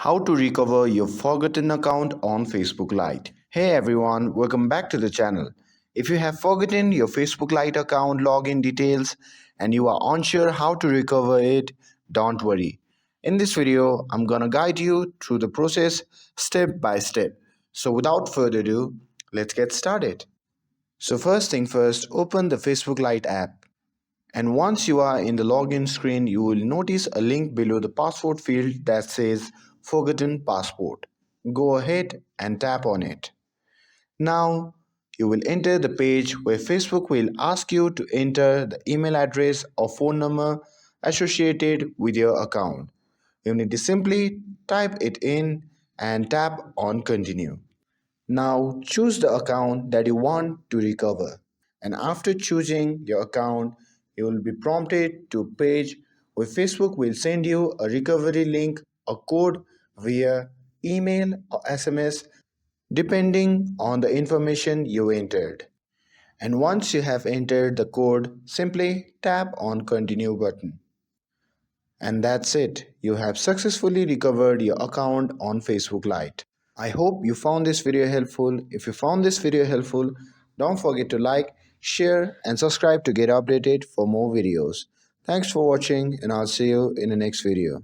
How to recover your forgotten account on Facebook Lite. Hey everyone, welcome back to the channel. If you have forgotten your Facebook Lite account login details and you are unsure how to recover it, don't worry. In this video, I'm gonna guide you through the process step by step. So without further ado, let's get started. So first thing first, open the Facebook Lite app. And once you are in the login screen, you will notice a link below the password field that says Forgotten Passport. Go ahead and tap on it. Now, you will enter the page where Facebook will ask you to enter the email address or phone number associated with your account. You need to simply type it in and tap on Continue. Now choose the account that you want to recover. And after choosing your account, you will be prompted to a page where Facebook will send you a recovery link or code via email or SMS depending on the information you entered. And once you have entered the code, simply tap on Continue button. And that's it. You have successfully recovered your account on Facebook Lite. I hope you found this video helpful. If you found this video helpful, don't forget to like, share, and subscribe to get updated for more videos. Thanks for watching, and I'll see you in the next video.